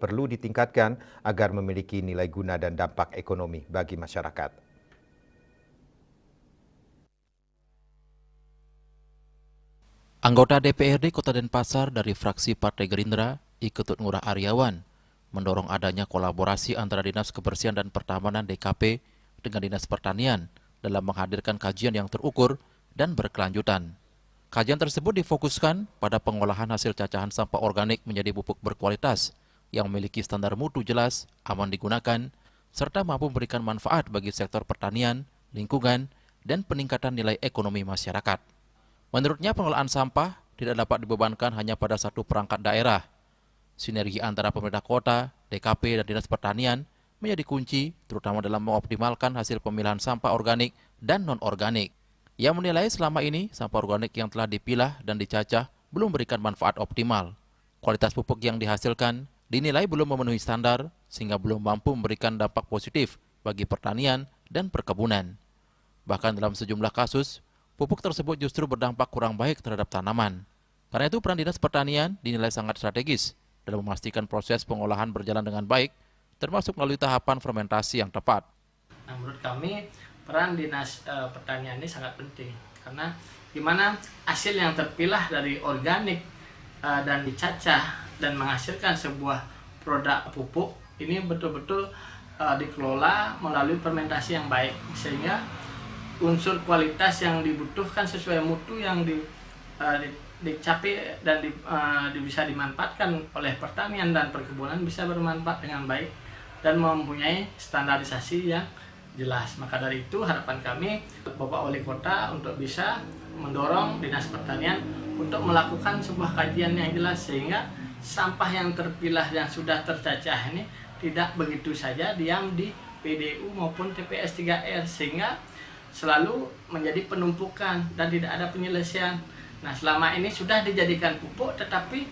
perlu ditingkatkan agar memiliki nilai guna dan dampak ekonomi bagi masyarakat. Anggota DPRD Kota Denpasar dari fraksi Partai Gerindra, Iketut Ngurah Aryawan, mendorong adanya kolaborasi antara Dinas Kebersihan dan Pertamanan DKP dengan Dinas Pertanian dalam menghadirkan kajian yang terukur dan berkelanjutan. Kajian tersebut difokuskan pada pengolahan hasil cacahan sampah organik menjadi pupuk berkualitas yang memiliki standar mutu jelas, aman digunakan, serta mampu memberikan manfaat bagi sektor pertanian, lingkungan, dan peningkatan nilai ekonomi masyarakat. Menurutnya pengelolaan sampah tidak dapat dibebankan hanya pada satu perangkat daerah. Sinergi antara pemerintah kota, DKP, dan Dinas Pertanian menjadi kunci, terutama dalam mengoptimalkan hasil pemilahan sampah organik dan non-organik. Ia menilai selama ini sampah organik yang telah dipilah dan dicacah belum memberikan manfaat optimal. Kualitas pupuk yang dihasilkan dinilai belum memenuhi standar sehingga belum mampu memberikan dampak positif bagi pertanian dan perkebunan. Bahkan dalam sejumlah kasus, pupuk tersebut justru berdampak kurang baik terhadap tanaman. Karena itu peran Dinas Pertanian dinilai sangat strategis dalam memastikan proses pengolahan berjalan dengan baik, termasuk melalui tahapan fermentasi yang tepat. Nah, menurut kami peran Dinas Pertanian ini sangat penting karena gimana hasil yang terpilah dari organik dan dicacah dan menghasilkan sebuah produk pupuk ini betul-betul dikelola melalui fermentasi yang baik sehingga unsur kualitas yang dibutuhkan sesuai mutu yang dicapai dan bisa dimanfaatkan oleh pertanian dan perkebunan bisa bermanfaat dengan baik dan mempunyai standarisasi yang jelas. Maka dari itu harapan kami Bapak Wali Kota untuk bisa mendorong Dinas Pertanian untuk melakukan sebuah kajian yang jelas sehingga sampah yang terpilah yang sudah tercacah ini tidak begitu saja diam di PDU maupun TPS 3R sehingga selalu menjadi penumpukan dan tidak ada penyelesaian. Nah, selama ini sudah dijadikan pupuk tetapi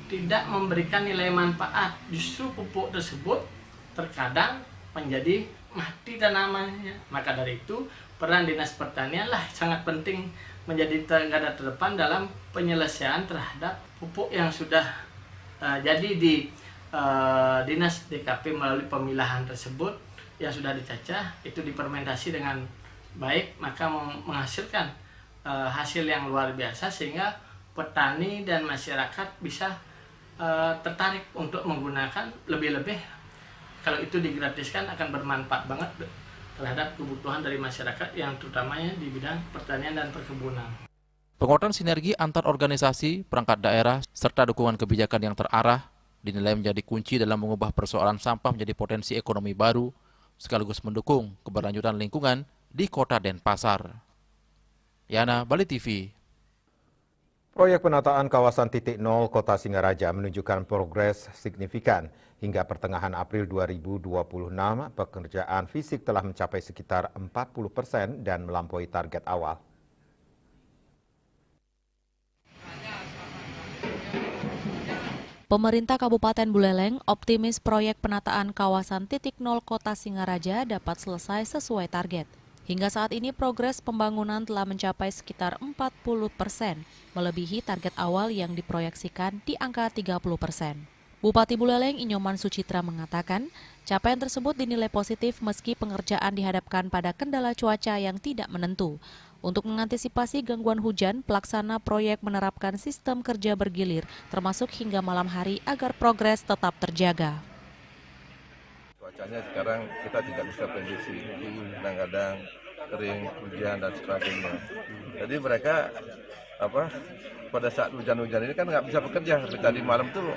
tidak memberikan nilai manfaat. Justru pupuk tersebut terkadang menjadi mati tanamannya. Maka dari itu peran Dinas Pertanian lah sangat penting menjadi garda terdepan dalam penyelesaian terhadap pupuk yang sudah jadi di Dinas DKP melalui pemilahan tersebut yang sudah dicacah itu difermentasi dengan baik maka menghasilkan hasil yang luar biasa sehingga petani dan masyarakat bisa tertarik untuk menggunakan lebih-lebih. Kalau itu digratiskan akan bermanfaat banget terhadap kebutuhan dari masyarakat yang terutamanya di bidang pertanian dan perkebunan. Penguatan sinergi antar organisasi, perangkat daerah, serta dukungan kebijakan yang terarah dinilai menjadi kunci dalam mengubah persoalan sampah menjadi potensi ekonomi baru, sekaligus mendukung keberlanjutan lingkungan di Kota Denpasar. Yana, Bali TV. Proyek penataan kawasan titik nol Kota Singaraja menunjukkan progres signifikan. Hingga pertengahan April 2026, pekerjaan fisik telah mencapai sekitar 40% dan melampaui target awal. Pemerintah Kabupaten Buleleng optimis proyek penataan kawasan titik nol Kota Singaraja dapat selesai sesuai target. Hingga saat ini progres pembangunan telah mencapai sekitar 40%, melebihi target awal yang diproyeksikan di angka 30%. Bupati Buleleng Inyoman Sucitra mengatakan, capaian tersebut dinilai positif meski pengerjaan dihadapkan pada kendala cuaca yang tidak menentu. Untuk mengantisipasi gangguan hujan, pelaksana proyek menerapkan sistem kerja bergilir, termasuk hingga malam hari agar progres tetap terjaga. Cuacanya sekarang kita tidak bisa prediksi, kadang-kadang kering, hujan dan sebagainya. Jadi mereka pada saat hujan-hujan ini kan nggak bisa bekerja. Seperti tadi malam tuh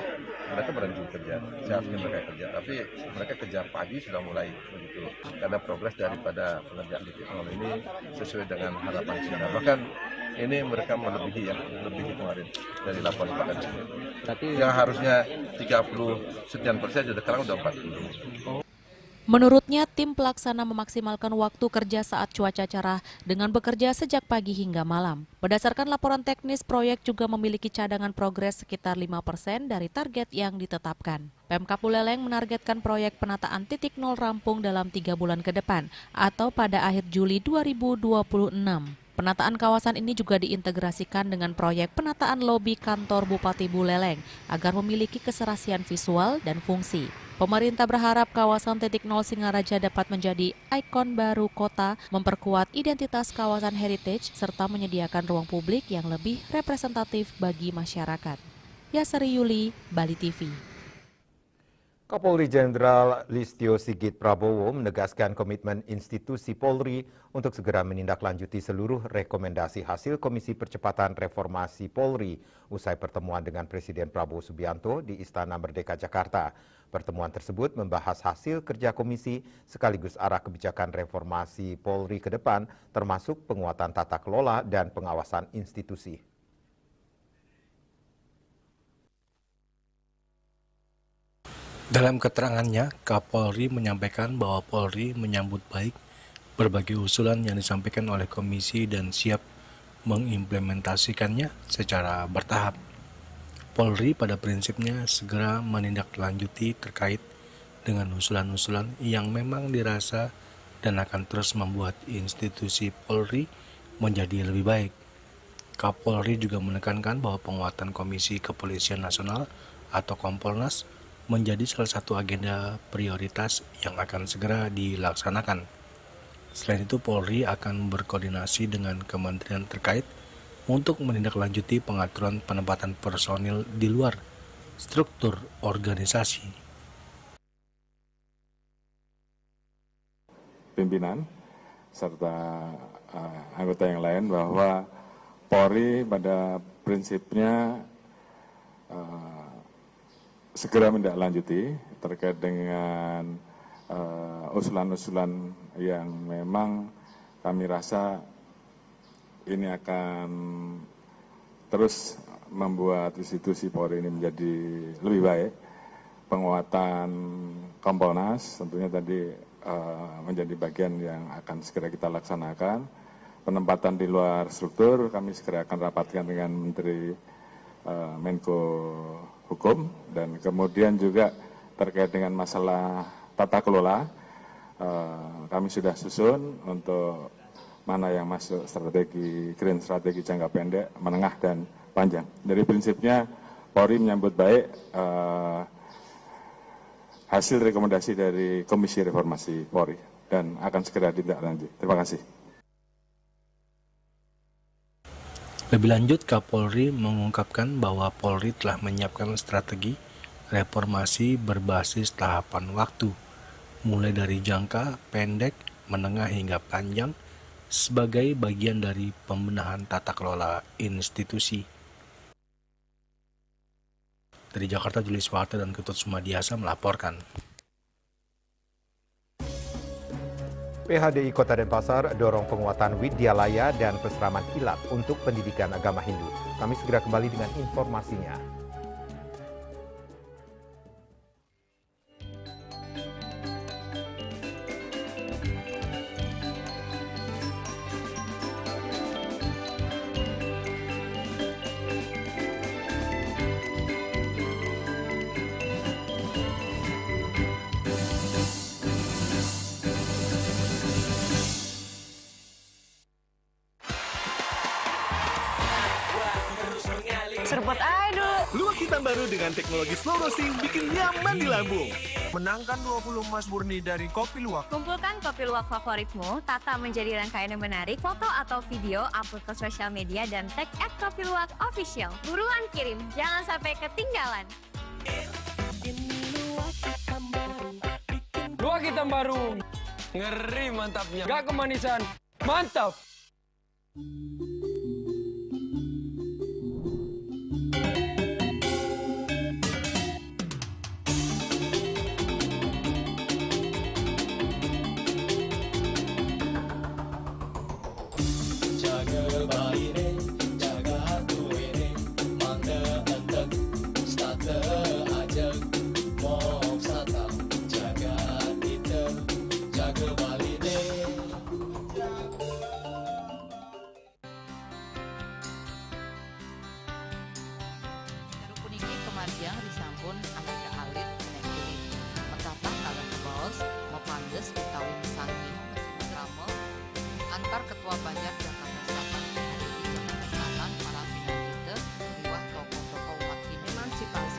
mereka berhenti kerja, seharusnya mereka kerja. Tapi mereka kerja pagi sudah mulai begitu. Karena progres daripada pengerjaan di titik nol ini sesuai dengan harapan kita. Bahkan ini mereka melebihi kemarin dari laporan pada Tapi yang harusnya 30 sekian persen sudah sekarang udah 40. Menurutnya, tim pelaksana memaksimalkan waktu kerja saat cuaca cerah dengan bekerja sejak pagi hingga malam. Berdasarkan laporan teknis, proyek juga memiliki cadangan progres sekitar 5% dari target yang ditetapkan. Pemkab Buleleng menargetkan proyek penataan titik nol rampung dalam 3 bulan ke depan atau pada akhir Juli 2026. Penataan kawasan ini juga diintegrasikan dengan proyek penataan lobi kantor Bupati Buleleng agar memiliki keserasian visual dan fungsi. Pemerintah berharap kawasan titik nol Singaraja dapat menjadi ikon baru kota, memperkuat identitas kawasan heritage, serta menyediakan ruang publik yang lebih representatif bagi masyarakat. Yasari Yuli, Bali TV. Kapolri Jenderal Listio Sigit Prabowo menegaskan komitmen institusi Polri untuk segera menindaklanjuti seluruh rekomendasi hasil Komisi Percepatan Reformasi Polri usai pertemuan dengan Presiden Prabowo Subianto di Istana Merdeka Jakarta. Pertemuan tersebut membahas hasil kerja komisi sekaligus arah kebijakan reformasi Polri ke depan, termasuk penguatan tata kelola dan pengawasan institusi. Dalam keterangannya, Kapolri menyampaikan bahwa Polri menyambut baik berbagai usulan yang disampaikan oleh komisi dan siap mengimplementasikannya secara bertahap. Polri pada prinsipnya segera menindaklanjuti terkait dengan usulan-usulan yang memang dirasa dan akan terus membuat institusi Polri menjadi lebih baik. Kapolri juga menekankan bahwa penguatan Komisi Kepolisian Nasional atau Kompolnas menjadi salah satu agenda prioritas yang akan segera dilaksanakan. Selain itu, Polri akan berkoordinasi dengan kementerian terkait untuk menindaklanjuti pengaturan penempatan personil di luar struktur organisasi. Pimpinan serta anggota yang lain bahwa Polri pada prinsipnya segera menindaklanjuti terkait dengan usulan-usulan yang memang kami rasa ini akan terus membuat institusi Polri ini menjadi lebih baik. Penguatan Kompolnas tentunya tadi menjadi bagian yang akan segera kita laksanakan. Penempatan di luar struktur kami segera akan rapatkan dengan Menteri Menko Hukum, dan kemudian juga terkait dengan masalah tata kelola kami sudah susun untuk mana yang masuk strategi green strategi jangka pendek, menengah dan panjang. Dari prinsipnya Polri menyambut baik hasil rekomendasi dari Komisi Reformasi Polri dan akan segera ditindaklanjuti. Terima kasih. Lebih lanjut, Kapolri mengungkapkan bahwa Polri telah menyiapkan strategi reformasi berbasis tahapan waktu, mulai dari jangka pendek, menengah hingga panjang, sebagai bagian dari pembenahan tata kelola institusi. Dari Jakarta, Julius Warte dan Ketut Sumadiasa melaporkan. PHDI Kota Denpasar dorong penguatan Widyalaya dan Peseraman Kilat untuk pendidikan agama Hindu. Kami segera kembali dengan informasinya. Seruput aja dulu. Luwak hitam baru dengan teknologi slow roasting bikin nyaman di lambung. Menangkan 20 emas murni dari Kopi Luwak. Kumpulkan kopi luwak favoritmu, tata menjadi rangkaian yang menarik, foto atau video, upload ke sosial media, dan tag @kopiluwakofficial. Buruan kirim, jangan sampai ketinggalan. Luwak hitam baru. Ngeri mantapnya. Gak kemanisan. Mantap.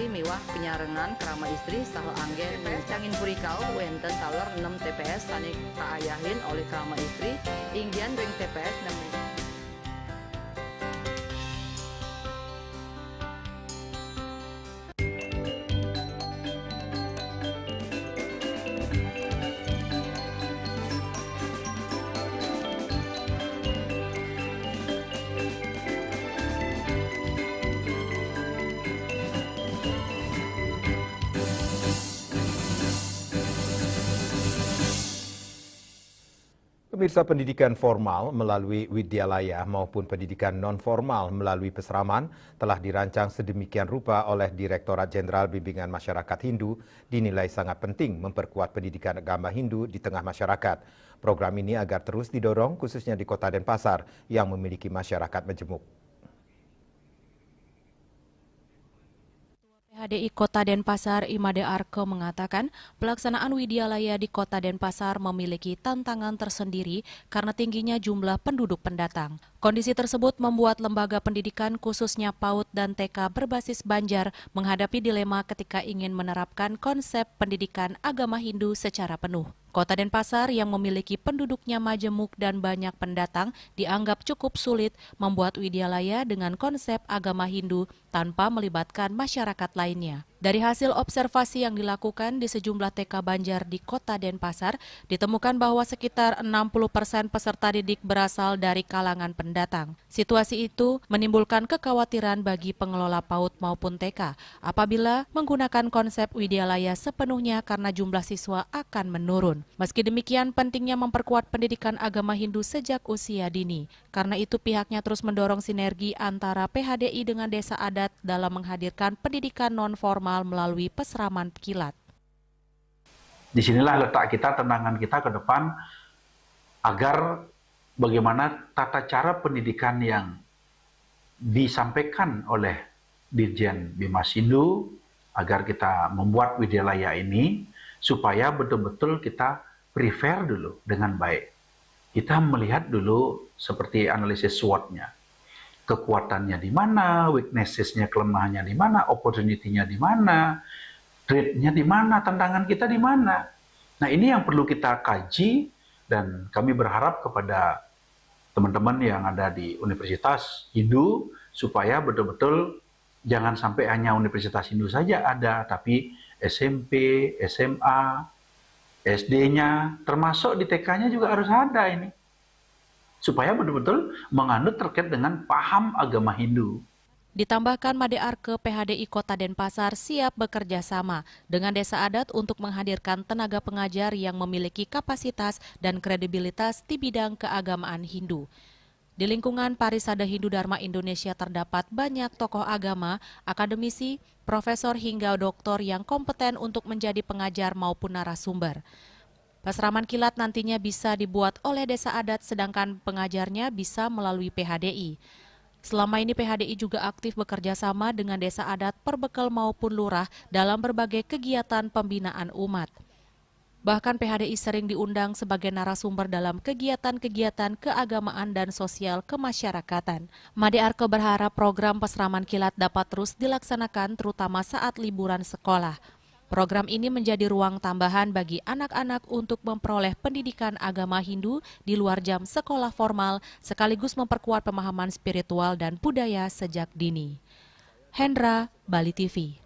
lokasi mewah penyarengan kerama istri saha anggen cangin purikau wenten taler 6 TPS sanik kaayahin oleh kerama istri inggian ring TPS 6. Pemirsa, pendidikan formal melalui widyalaya maupun pendidikan non-formal melalui peseraman telah dirancang sedemikian rupa oleh Direktorat Jenderal Bimbingan Masyarakat Hindu dinilai sangat penting memperkuat pendidikan agama Hindu di tengah masyarakat. Program ini agar terus didorong khususnya di Kota Denpasar yang memiliki masyarakat majemuk. PHDI Kota Denpasar Imade Arko mengatakan pelaksanaan widyalaya di Kota Denpasar memiliki tantangan tersendiri karena tingginya jumlah penduduk pendatang. Kondisi tersebut membuat lembaga pendidikan khususnya PAUD dan TK berbasis Banjar menghadapi dilema ketika ingin menerapkan konsep pendidikan agama Hindu secara penuh. Kota Denpasar yang memiliki penduduknya majemuk dan banyak pendatang dianggap cukup sulit membuat widyalaya dengan konsep agama Hindu tanpa melibatkan masyarakat lainnya. Dari hasil observasi yang dilakukan di sejumlah TK Banjar di Kota Denpasar, ditemukan bahwa sekitar 60% peserta didik berasal dari kalangan pendatang. Situasi itu menimbulkan kekhawatiran bagi pengelola PAUD maupun TK apabila menggunakan konsep widyalaya sepenuhnya karena jumlah siswa akan menurun. Meski demikian, pentingnya memperkuat pendidikan agama Hindu sejak usia dini. Karena itu pihaknya terus mendorong sinergi antara PHDI dengan desa adat dalam menghadirkan pendidikan non-formal melalui peseraman kilat. Disinilah letak kita, tantangan kita ke depan agar bagaimana tata cara pendidikan yang disampaikan oleh Dirjen Bimas Hindu agar kita membuat widyalaya ini supaya betul-betul kita prepare dulu dengan baik. Kita melihat dulu seperti analisis SWOT-nya. Kekuatannya di mana, weaknesses-nya, kelemahannya di mana, opportunity-nya di mana, threat-nya di mana, tantangan kita di mana. Nah, ini yang perlu kita kaji dan kami berharap kepada teman-teman yang ada di Universitas Hindu supaya betul-betul jangan sampai hanya Universitas Hindu saja ada, tapi SMP, SMA, SD-nya, termasuk di TK-nya juga harus ada ini. Supaya betul-betul menganut terkait dengan paham agama Hindu. Ditambahkan Made Arke, PHDI Kota Denpasar siap bekerja sama dengan desa adat untuk menghadirkan tenaga pengajar yang memiliki kapasitas dan kredibilitas di bidang keagamaan Hindu. Di lingkungan Parisada Hindu Dharma Indonesia terdapat banyak tokoh agama, akademisi, profesor hingga doktor yang kompeten untuk menjadi pengajar maupun narasumber. Peseraman kilat nantinya bisa dibuat oleh desa adat sedangkan pengajarnya bisa melalui PHDI. Selama ini PHDI juga aktif bekerja sama dengan desa adat, perbekal maupun lurah dalam berbagai kegiatan pembinaan umat. Bahkan PHDI sering diundang sebagai narasumber dalam kegiatan-kegiatan keagamaan dan sosial kemasyarakatan. Made Arke berharap program peseraman kilat dapat terus dilaksanakan terutama saat liburan sekolah. Program ini menjadi ruang tambahan bagi anak-anak untuk memperoleh pendidikan agama Hindu di luar jam sekolah formal, sekaligus memperkuat pemahaman spiritual dan budaya sejak dini. Hendra, Bali TV.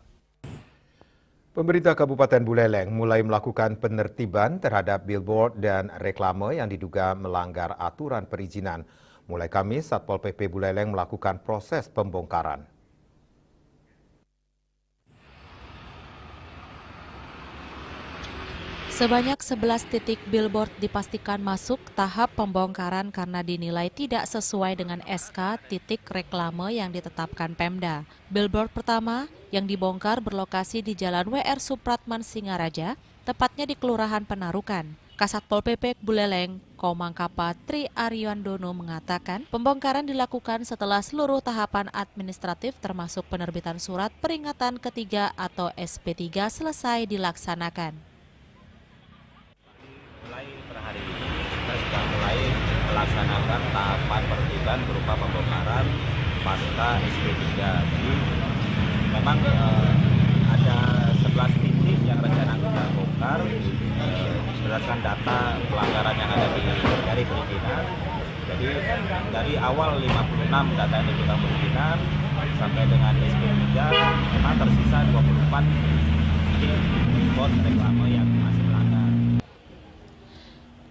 Pemerintah Kabupaten Buleleng mulai melakukan penertiban terhadap billboard dan reklame yang diduga melanggar aturan perizinan. Mulai Kamis, Satpol PP Buleleng melakukan proses pembongkaran. Sebanyak 11 titik billboard dipastikan masuk tahap pembongkaran karena dinilai tidak sesuai dengan SK titik reklame yang ditetapkan Pemda. Billboard pertama yang dibongkar berlokasi di Jalan WR Supratman Singaraja, tepatnya di Kelurahan Penarukan. Kasatpol PP Buleleng, Komangkapa Tri Aryandono mengatakan pembongkaran dilakukan setelah seluruh tahapan administratif termasuk penerbitan surat peringatan ketiga atau SP3 selesai dilaksanakan. Mulai per hari ini kita sudah mulai melaksanakan tahapan penertiban berupa pembongkaran pasca SP3. Jadi memang ada 11 titik yang rencana kita bongkar berdasarkan data pelanggaran yang ada dari perizinan. Jadi dari awal 56 data yang kita perizinan sampai dengan SP3 memang tersisa 24 titik spot reklame yang masih melanggar.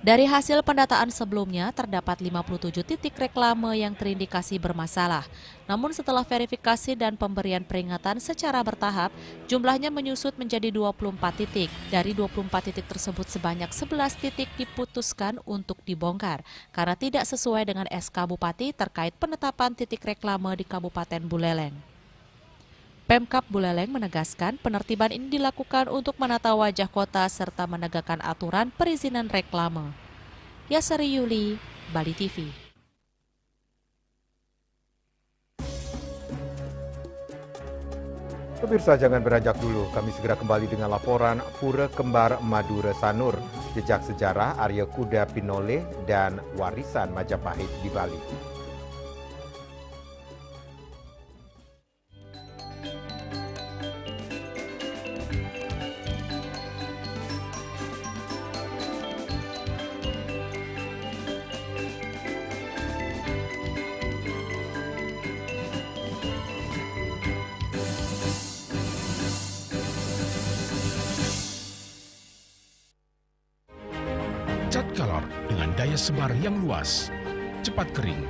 Dari hasil pendataan sebelumnya, terdapat 57 titik reklame yang terindikasi bermasalah. Namun setelah verifikasi dan pemberian peringatan secara bertahap, jumlahnya menyusut menjadi 24 titik. Dari 24 titik tersebut sebanyak 11 titik diputuskan untuk dibongkar karena tidak sesuai dengan SK Bupati terkait penetapan titik reklame di Kabupaten Buleleng. Pemkab Buleleng menegaskan penertiban ini dilakukan untuk menata wajah kota serta menegakkan aturan perizinan reklame. Yasari Yuli, Bali TV. Pemirsa, jangan beranjak dulu. Kami segera kembali dengan laporan Pura Kembar Madura Sanur, jejak sejarah Arya Kuda Pinoleh dan warisan Majapahit di Bali. Cat color dengan daya sebar yang luas, cepat kering,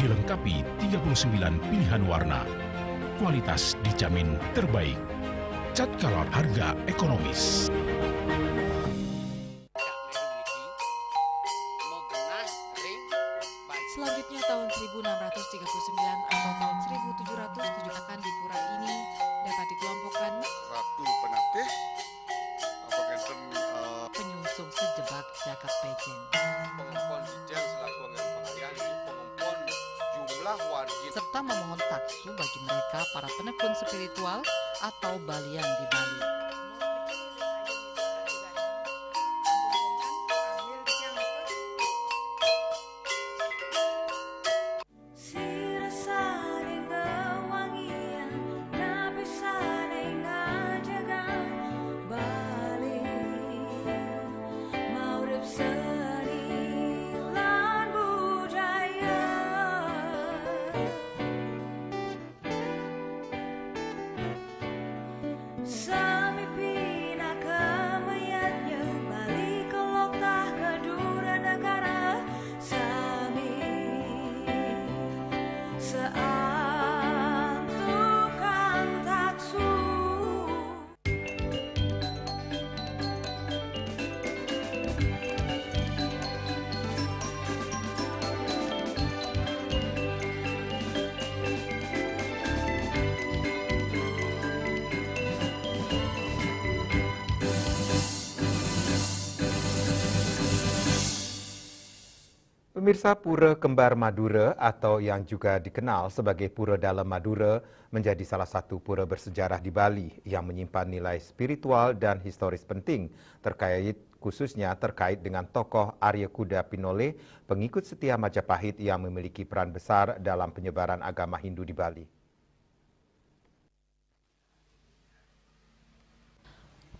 dilengkapi 39 pilihan warna. Kualitas dijamin terbaik. Cat color harga ekonomis. Selanjutnya tahun 1639 atau tahun 1707 akan di pura ini dapat dikelompokkan Ratu Penatih, penyungsung sejebak jagat pejen, pengumpul Ijen selaku angin pengalian di pengumpul jumlah wargi, serta memohon taksu bagi mereka para penekun spiritual atau balian di Bali. Pemirsa, Pura Kembar Madura atau yang juga dikenal sebagai Pura Dalam Madura menjadi salah satu pura bersejarah di Bali yang menyimpan nilai spiritual dan historis penting khususnya terkait dengan tokoh Arya Kuda Pinoleh, pengikut setia Majapahit yang memiliki peran besar dalam penyebaran agama Hindu di Bali.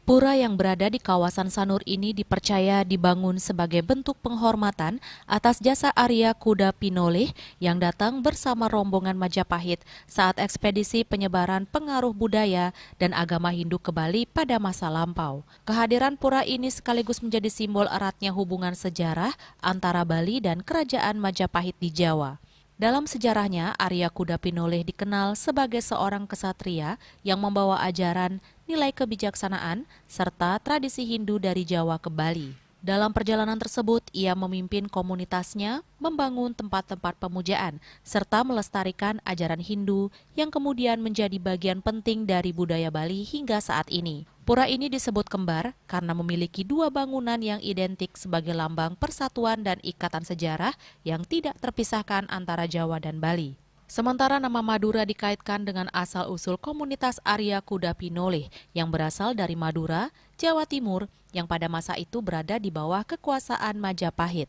Pura yang berada di kawasan Sanur ini dipercaya dibangun sebagai bentuk penghormatan atas jasa Arya Kuda Pinoleh yang datang bersama rombongan Majapahit saat ekspedisi penyebaran pengaruh budaya dan agama Hindu ke Bali pada masa lampau. Kehadiran pura ini sekaligus menjadi simbol eratnya hubungan sejarah antara Bali dan Kerajaan Majapahit di Jawa. Dalam sejarahnya, Arya Kuda Pinoleh dikenal sebagai seorang kesatria yang membawa ajaran, nilai kebijaksanaan, serta tradisi Hindu dari Jawa ke Bali. Dalam perjalanan tersebut, ia memimpin komunitasnya, membangun tempat-tempat pemujaan, serta melestarikan ajaran Hindu yang kemudian menjadi bagian penting dari budaya Bali hingga saat ini. Pura ini disebut kembar karena memiliki dua bangunan yang identik sebagai lambang persatuan dan ikatan sejarah yang tidak terpisahkan antara Jawa dan Bali. Sementara nama Madura dikaitkan dengan asal-usul komunitas Arya Kuda Pinoleh yang berasal dari Madura, Jawa Timur, yang pada masa itu berada di bawah kekuasaan Majapahit.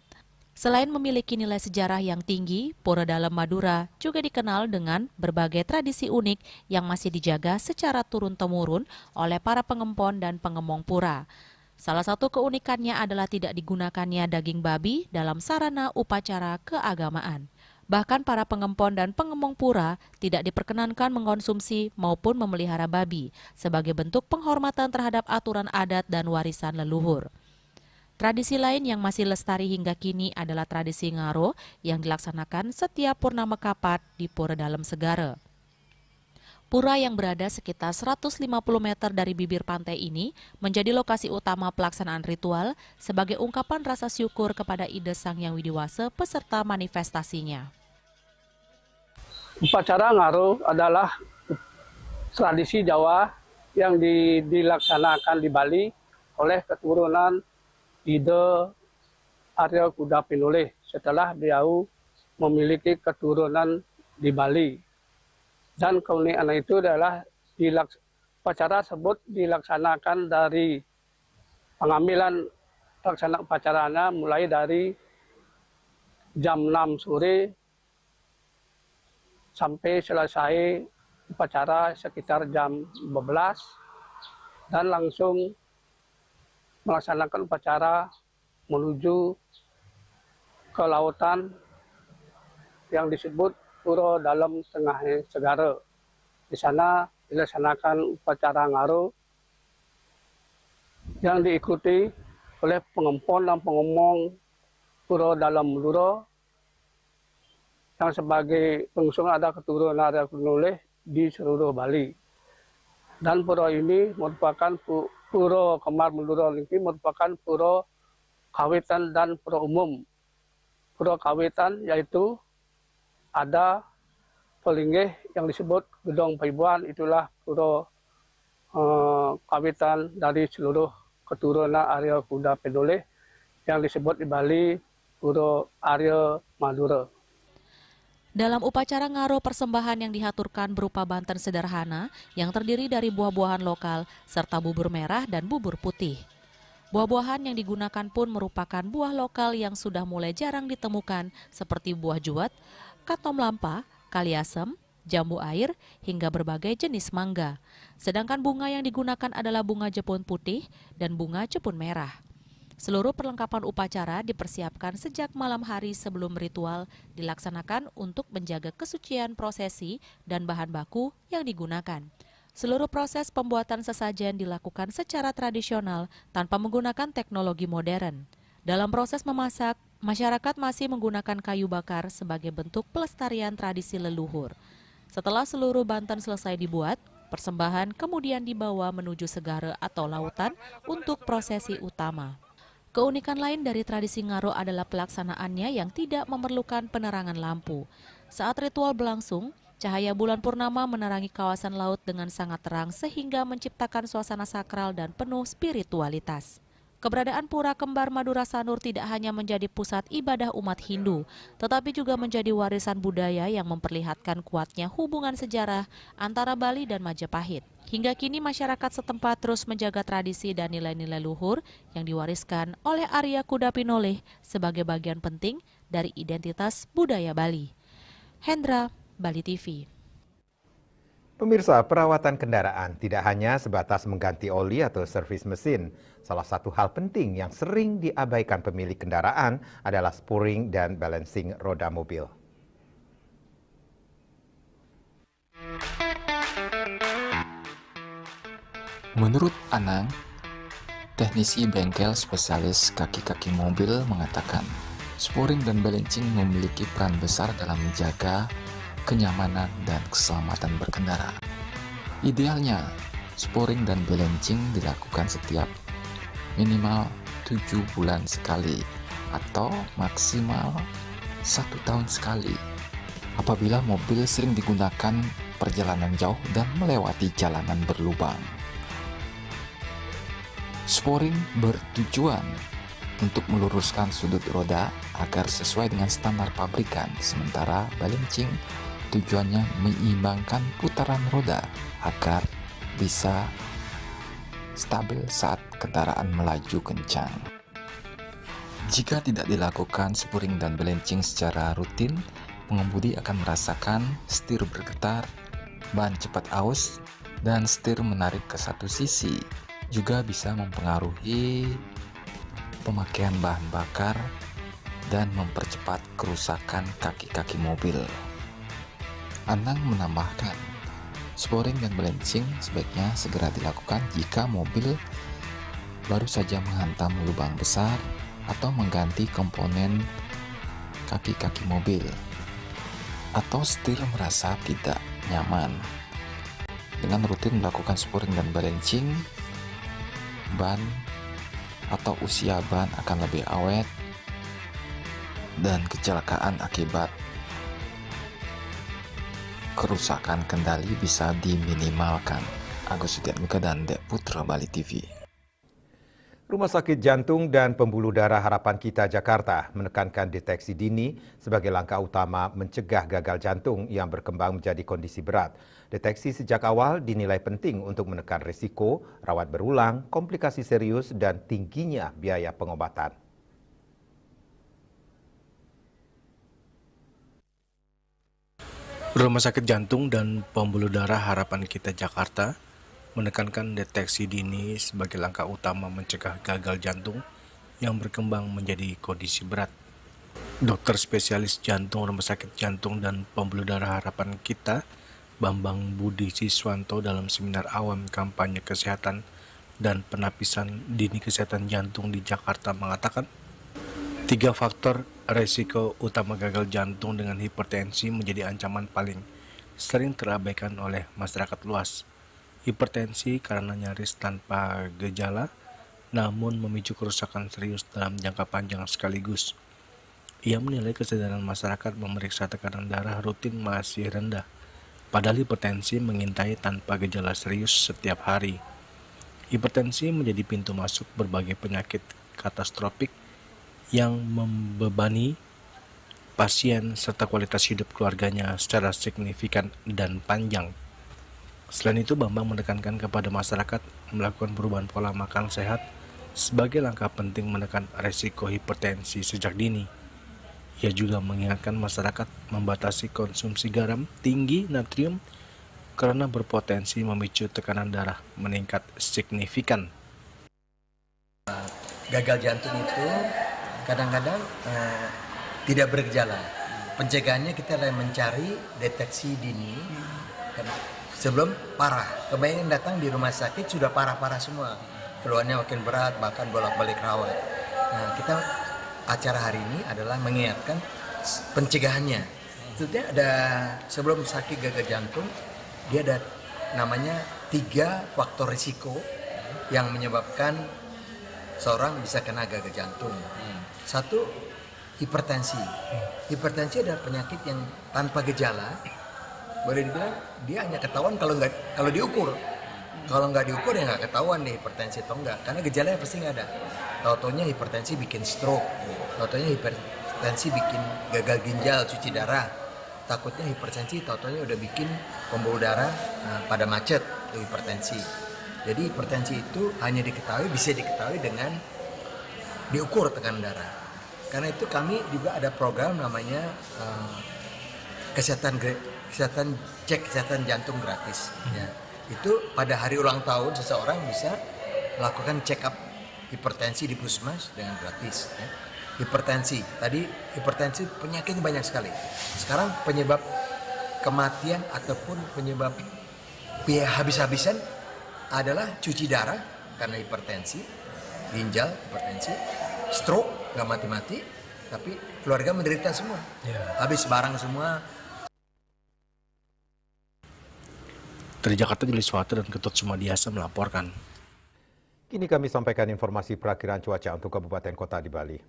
Selain memiliki nilai sejarah yang tinggi, Pura Dalem Madura juga dikenal dengan berbagai tradisi unik yang masih dijaga secara turun-temurun oleh para pengempon dan pengemong pura. Salah satu keunikannya adalah tidak digunakannya daging babi dalam sarana upacara keagamaan. Bahkan para pengempon dan pengemong pura tidak diperkenankan mengkonsumsi maupun memelihara babi sebagai bentuk penghormatan terhadap aturan adat dan warisan leluhur. Tradisi lain yang masih lestari hingga kini adalah tradisi ngaro yang dilaksanakan setiap purnama kapat di Pura Dalem Segara. Pura yang berada sekitar 150 meter dari bibir pantai ini menjadi lokasi utama pelaksanaan ritual sebagai ungkapan rasa syukur kepada Ide Sang Hyang Widiwasa peserta manifestasinya. Upacara ngaro adalah tradisi Jawa yang dilaksanakan di Bali oleh keturunan Ide Arya Kuda Pinoleh setelah beliau memiliki keturunan di Bali. Dan keunikan itu adalah upacara tersebut dilaksanakan dari pengambilan pelaksanaan upacaranya mulai dari jam 6 sore sampai selesai upacara sekitar jam 12 dan langsung melaksanakan upacara menuju ke lautan yang disebut Pura Dalem Tengah Segara. Di sana dilaksanakan upacara ngaro yang diikuti oleh pengempon dan pengomong Pura Dalem Madura yang sebagai pengusung ada keturunan Arya Pinoleh di seluruh Bali. Dan pura ini merupakan Pura Kemar Madura ini merupakan pura kawitan dan pura umum. Pura kawitan yaitu ada pelinggih yang disebut Gedong Paibuan, itulah pura kawitan dari seluruh keturunan Arya Kuda Pinoleh yang disebut di Bali Pura Arya Madura. Dalam upacara ngaro, persembahan yang dihaturkan berupa banten sederhana yang terdiri dari buah-buahan lokal serta bubur merah dan bubur putih. Buah-buahan yang digunakan pun merupakan buah lokal yang sudah mulai jarang ditemukan seperti buah juwet, katom lampa, kali asem, jambu air, hingga berbagai jenis mangga. Sedangkan bunga yang digunakan adalah bunga jepun putih dan bunga jepun merah. Seluruh perlengkapan upacara dipersiapkan sejak malam hari sebelum ritual dilaksanakan untuk menjaga kesucian prosesi dan bahan baku yang digunakan. Seluruh proses pembuatan sesajen dilakukan secara tradisional tanpa menggunakan teknologi modern. Dalam proses memasak, masyarakat masih menggunakan kayu bakar sebagai bentuk pelestarian tradisi leluhur. Setelah seluruh banten selesai dibuat, persembahan kemudian dibawa menuju segara atau lautan untuk prosesi utama. Keunikan lain dari tradisi ngaro adalah pelaksanaannya yang tidak memerlukan penerangan lampu. Saat ritual berlangsung, cahaya bulan purnama menerangi kawasan laut dengan sangat terang sehingga menciptakan suasana sakral dan penuh spiritualitas. Keberadaan Pura Kembar Madura Sanur tidak hanya menjadi pusat ibadah umat Hindu, tetapi juga menjadi warisan budaya yang memperlihatkan kuatnya hubungan sejarah antara Bali dan Majapahit. Hingga kini masyarakat setempat terus menjaga tradisi dan nilai-nilai luhur yang diwariskan oleh Arya Kuda Pinoleh sebagai bagian penting dari identitas budaya Bali. Hendra, Bali TV. Pemirsa, perawatan kendaraan tidak hanya sebatas mengganti oli atau servis mesin. Salah satu hal penting yang sering diabaikan pemilik kendaraan adalah spooring dan balancing roda mobil. Menurut Anang, teknisi bengkel spesialis kaki-kaki mobil mengatakan, spooring dan balancing memiliki peran besar dalam menjaga kenyamanan dan keselamatan berkendara. Idealnya, spooring dan balancing dilakukan setiap minimal 7 bulan sekali atau maksimal 1 tahun sekali apabila mobil sering digunakan perjalanan jauh dan melewati jalanan berlubang. Spooring bertujuan untuk meluruskan sudut roda agar sesuai dengan standar pabrikan, sementara balancing tujuannya menyeimbangkan putaran roda agar bisa stabil saat kendaraan melaju kencang. Jika tidak dilakukan spuring dan balancing secara rutin, pengemudi akan merasakan setir bergetar, ban cepat aus, dan setir menarik ke satu sisi. Juga bisa mempengaruhi pemakaian bahan bakar dan mempercepat kerusakan kaki-kaki mobil. Anang menambahkan, spuring dan balancing sebaiknya segera dilakukan jika mobil baru saja menghantam lubang besar atau mengganti komponen kaki-kaki mobil, atau setir merasa tidak nyaman. Dengan rutin melakukan spuring dan balancing, ban atau usia ban akan lebih awet dan kecelakaan akibat kerusakan kendali bisa diminimalkan. Agus Setiatmika dan Dek Putra, Bali TV. Rumah Sakit Jantung dan Pembuluh Darah Harapan Kita Jakarta menekankan deteksi dini sebagai langkah utama mencegah gagal jantung yang berkembang menjadi kondisi berat. Deteksi sejak awal dinilai penting untuk menekan risiko, rawat berulang, komplikasi serius, dan tingginya biaya pengobatan. Rumah Sakit Jantung dan Pembuluh Darah Harapan Kita Jakarta menekankan deteksi dini sebagai langkah utama mencegah gagal jantung yang berkembang menjadi kondisi berat. Dokter spesialis jantung Rumah Sakit Jantung dan Pembuluh Darah Harapan Kita, Bambang Budi Siswanto, dalam seminar awam kampanye kesehatan dan penapisan dini kesehatan jantung di Jakarta mengatakan, 3 faktor resiko utama gagal jantung dengan hipertensi menjadi ancaman paling sering terabaikan oleh masyarakat luas. Hipertensi karena nyaris tanpa gejala, namun memicu kerusakan serius dalam jangka panjang sekaligus. Ia menilai kesadaran masyarakat memeriksa tekanan darah rutin masih rendah, padahal hipertensi mengintai tanpa gejala serius setiap hari. Hipertensi menjadi pintu masuk berbagai penyakit katastrofik yang membebani pasien serta kualitas hidup keluarganya secara signifikan dan panjang. Selain itu, Bambang menekankan kepada masyarakat melakukan perubahan pola makan sehat sebagai langkah penting menekan resiko hipertensi sejak dini. Ia juga mengingatkan masyarakat membatasi konsumsi garam tinggi natrium karena berpotensi memicu tekanan darah meningkat signifikan. Gagal jantung itu kadang-kadang tidak bergejala. Pencegahannya kita mencari deteksi dini sebelum parah. Kebanyakan datang di rumah sakit sudah parah-parah semua, keluhannya makin berat, bahkan bolak-balik rawat. Nah, kita acara hari ini adalah mengingatkan pencegahannya. Maksudnya ada sebelum sakit gagal jantung, dia ada namanya 3 faktor risiko yang menyebabkan seorang bisa kena gagal jantung. 1, hipertensi. Hipertensi adalah penyakit yang tanpa gejala. Boleh dibilang dia hanya ketahuan kalau diukur. Kalau nggak diukur ya nggak ketahuan deh hipertensi atau enggak, karena gejalanya pasti nggak ada. Tau-taunya hipertensi bikin stroke, tau-taunya hipertensi bikin gagal ginjal, cuci darah. Takutnya hipertensi tau-taunya udah bikin pembuluh darah pada macet, itu hipertensi. Jadi hipertensi itu hanya bisa diketahui dengan diukur tekanan darah. Karena itu kami juga ada program namanya cek kesehatan jantung gratis. Ya. Itu pada hari ulang tahun seseorang bisa melakukan check up hipertensi di puskesmas dengan gratis. Ya. Hipertensi penyakitnya banyak sekali. Sekarang penyebab kematian ataupun penyebab biaya habis-habisan adalah cuci darah karena hipertensi, ginjal hipertensi, stroke nggak mati-mati, tapi keluarga menderita semua. Habis barang semua. Dari Jakarta, Juli Suwata dan Ketut Sumadiasa melaporkan. Kini kami sampaikan informasi perakiraan cuaca untuk kabupaten kota di Bali.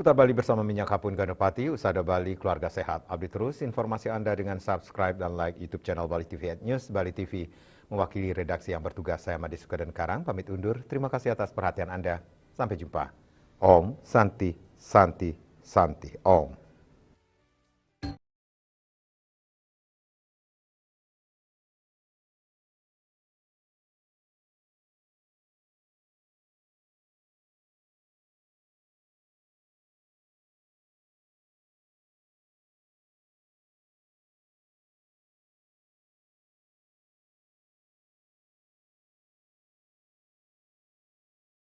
Seputar Bali bersama Minyak Kapun Gandapati, Usada Bali Keluarga Sehat. Update terus informasi Anda dengan subscribe dan like YouTube channel Bali TV @News Bali TV. Mewakili redaksi yang bertugas, saya Made Sukadan Karang, pamit undur. Terima kasih atas perhatian Anda. Sampai jumpa. Om Santi Santi Santi Om.